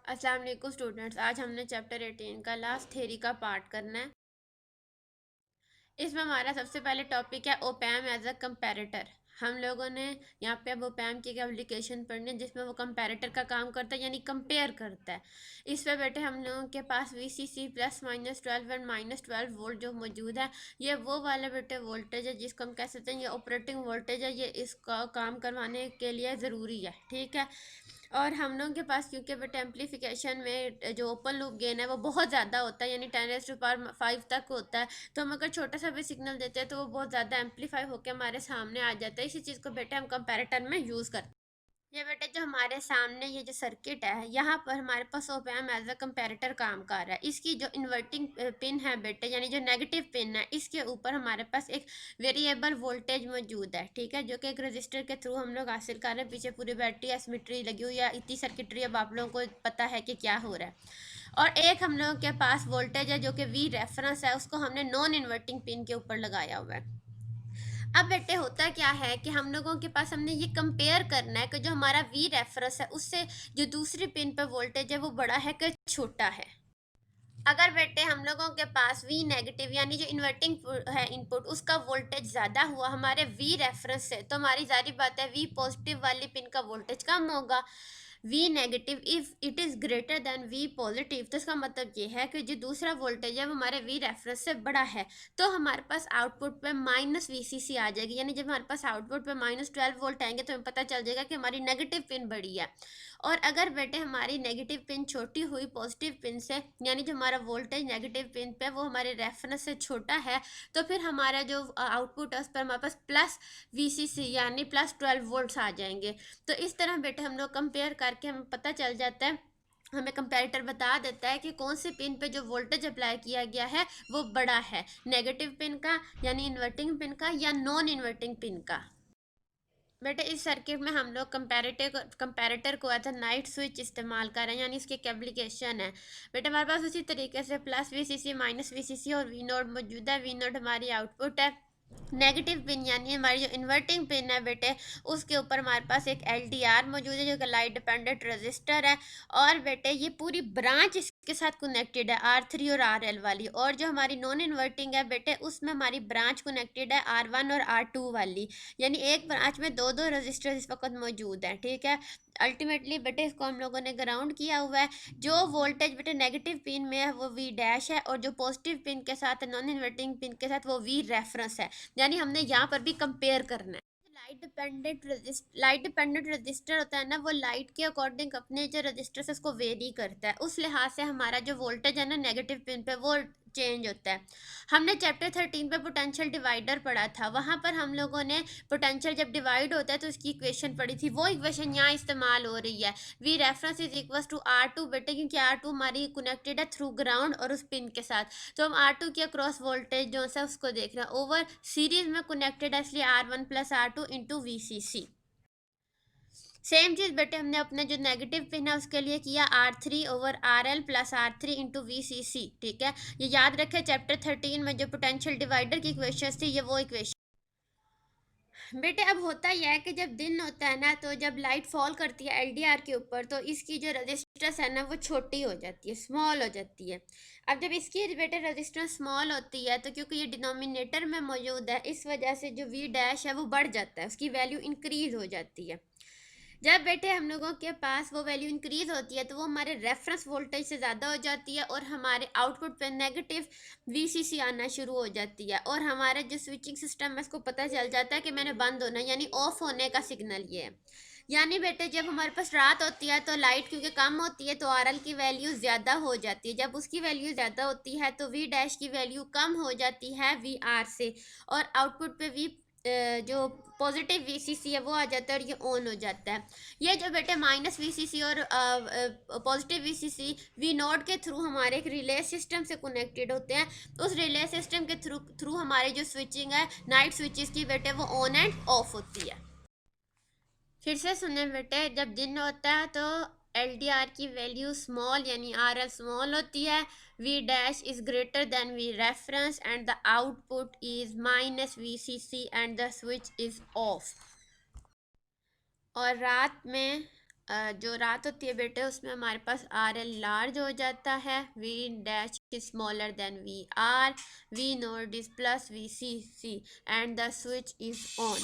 अस्सलाम वालेकुम स्टूडेंट्स। आज हमने चैप्टर 18 का लास्ट थ्योरी का पार्ट करना है। इसमें हमारा सबसे पहले टॉपिक है ओपैम एज अ कंपैरेटर। हम लोगों ने यहाँ पे अब ओपैम की एक एप्लीकेशन पढ़नी है जिसमें वो कंपैरेटर का काम करता है, यानी कंपेयर करता है। इस पे बेटे हम लोगों के पास VCC प्लस -12 एंड -12 वोल्ट जो मौजूद है, ये वो वाला बेटे वोल्टेज है जिसको हम कह सकते हैं ये ऑपरेटिंग वोल्टेज है। ये इसका काम करवाने के लिए ज़रूरी है, ठीक है। और हम लोगों के पास क्योंकि बेटा एम्पलीफिकेशन में जो ओपन लूप गेन है वो बहुत ज़्यादा होता है, यानी 10⁵ तक होता है। तो हम अगर छोटा सा भी सिग्नल देते हैं तो वो बहुत ज़्यादा एम्पलीफाई होकर हमारे सामने आ जाता है। इसी चीज़ को बेटा हम कंपैरेटर में यूज़ करते हैं। ये बेटा जो हमारे सामने ये जो सर्किट है, यहाँ पर हमारे पास op amp as a comparator काम कर रहा है। इसकी जो इन्वर्टिंग पिन है बेटे, यानी जो नेगेटिव पिन है, इसके ऊपर हमारे पास एक वेरिएबल वोल्टेज मौजूद है, ठीक है, जो कि एक रजिस्टर के थ्रू हम लोग हासिल कर रहे हैं। पीछे पूरी बैटरी एसमेट्री लगी हुई है, इतनी सर्किटरी अब आप लोगों को पता है कि क्या हो रहा है। और एक हम लोगों के पास वोल्टेज है जो कि V रेफरेंस है, उसको हमने नॉन इन्वर्टिंग पिन के ऊपर लगाया हुआ है। अब बेटे होता क्या है कि हम लोगों के पास हमने ये कंपेयर करना है कि जो हमारा V रेफरेंस है उससे जो दूसरी पिन पे वोल्टेज है वो बड़ा है कि छोटा है। अगर बेटे हम लोगों के पास V नेगेटिव यानी जो इन्वर्टिंग है इनपुट, उसका वोल्टेज ज़्यादा हुआ हमारे V रेफरेंस से, तो हमारी जारी बात है V पॉजिटिव वाली पिन का वोल्टेज कम होगा। V negative if it is greater than V positive, तो इसका मतलब ये है कि जो दूसरा वोल्टेज है वो हमारे V रेफरेंस से बड़ा है। तो हमारे पास आउटपुट पे -VCC आ जाएगी, यानी जब हमारे पास आउटपुट पे -12 वोल्ट आएंगे तो हमें पता चल जाएगा कि हमारी नेगेटिव पिन बड़ी है। और अगर बेटे हमारी नेगेटिव पिन छोटी हुई पॉजिटिव पिन से, यानी जो हमारा वोल्टेज नेगेटिव पिन पे वो हमारे रेफरेंस से छोटा है, तो फिर हमारा जो आउटपुट है उस पर हमारे पास प्लस VCC यानी +12 वोल्ट्स आ जाएंगे। तो इस तरह बेटे हम लोग कंपेयर करके हमें पता चल जाता है, हमें कंपैरेटर बता देता है कि कौन सी पिन पे जो वोल्टेज अप्लाई किया गया है वो बड़ा है, नेगेटिव पिन का यानी इन्वर्टिंग पिन का या नॉन इन्वर्टिंग पिन का। बेटे इस सर्किट में हम लोग कंपैरेटर को एज अ नाइट स्विच इस्तेमाल कर रहे हैं, यानी इसकी एक एप्लीकेशन है। बेटे हमारे पास उसी तरीके से +VCC -VCC और V नोड मौजूद है। V नोड हमारी आउटपुट है। नेगेटिव पिन यानी हमारी जो इन्वर्टिंग पिन है बेटे, उसके ऊपर हमारे पास एक LDR मौजूद है जो कि लाइट डिपेंडेंट रजिस्टर है। और बेटे ये पूरी ब्रांच इसके साथ कनेक्टेड है R3 और RL वाली। और जो हमारी नॉन इन्वर्टिंग है बेटे, उसमें हमारी ब्रांच कनेक्टेड है R1 और R2 वाली, यानी एक ब्रांच में दो दो रजिस्टर इस वक्त मौजूद हैं, ठीक है। अल्टीमेटली बेटे इसको हम लोगों ने ग्राउंड किया हुआ है। जो वोल्टेज बेटे नेगेटिव पिन में है वो V डैश है, और जो पॉजिटिव पिन के साथ नॉन इन्वर्टिंग पिन के साथ वो V रेफरेंस है, यानी हमने यहाँ पर भी कंपेयर करना है। लाइट डिपेंडेंट रजिस्टर होता है ना, वो लाइट के अकॉर्डिंग अपने जो रजिस्टर से उसको वेरी करता है। उस लिहाज से हमारा जो वोल्टेज है ना नेगेटिव पिन पे वो चेंज होता है। हमने चैप्टर 13 पे पोटेंशियल डिवाइडर पढ़ा था, वहां पर हम लोगों ने पोटेंशियल जब डिवाइड होता है तो उसकी इक्वेशन पढ़ी थी। वो इक्वेशन यहाँ इस्तेमाल हो रही है, V reference is equal to R2 बेटे, क्योंकि R2 हमारी कनेक्टेड है थ्रू ग्राउंड और उस पिन के साथ। तो हम R2 की अक्रॉस वोल्टेज जो है उसको देख रहे हैं, ओवर सीरीज में कनेक्टेड है, इसलिए R1 + R2 into VCC। Same चीज़ बेटे हमने अपने जो नेगेटिव पिन है उसके लिए किया R3/RL + R3 इंटू VCC, ठीक है। ये याद रखें, चैप्टर 13 में जो पोटेंशियल डिवाइडर की इक्वेशन थी ये वो इक्वेशन। बेटे अब होता यह है कि जब दिन होता है ना, तो जब लाइट फॉल करती है LDR के ऊपर, तो इसकी जो रजिस्टेंस है ना वो छोटी हो जाती है, स्मॉल हो जाती है। अब जब इसकी बेटे रजिस्टेंस स्मॉल होती है तो क्योंकि ये डिनोमिनेटर में मौजूद है, इस वजह से जो V डैश है वो बढ़ जाता है, उसकी वैल्यू इंक्रीज हो जाती है। जब बेटे हम लोगों के पास वो वैल्यू इंक्रीज होती है तो वो हमारे रेफरेंस वोल्टेज से ज़्यादा हो जाती है, और हमारे आउटपुट पे नेगेटिव VCC आना शुरू हो जाती है। और हमारे जो स्विचिंग सिस्टम है उसको पता चल जाता है कि मैंने बंद होना है, यानी ऑफ होने का सिग्नल ये है। यानी बेटे जब हमारे पास रात होती है तो लाइट क्योंकि कम होती है तो RL की वैल्यू ज़्यादा हो जाती है। जब उसकी वैल्यू ज़्यादा होती है तो V डैश की वैल्यू कम हो जाती है VR से, और आउटपुट पे V जो पॉजिटिव VCC है वो आ जाता है और ये ऑन हो जाता है। ये जो बेटे -VCC और पॉजिटिव VCC V नोड के थ्रू हमारे एक रिले सिस्टम से कनेक्टेड होते हैं। उस रिले सिस्टम के थ्रू थ्रू हमारी जो स्विचिंग है नाइट स्विचेस की बेटे वो ऑन एंड ऑफ होती है। फिर से सुने बेटे, जब दिन होता है तो LDR की वैल्यू स्मॉल यानी RL स्मॉल होती है, V dash is greater than V reference and the output is -VCC and the switch is of. और रात में जो रात होती है बेटे उसमें हमारे पास आर एल लार्ज हो जाता है, V dash smaller than V R, V node is plus V C C and the switch is on.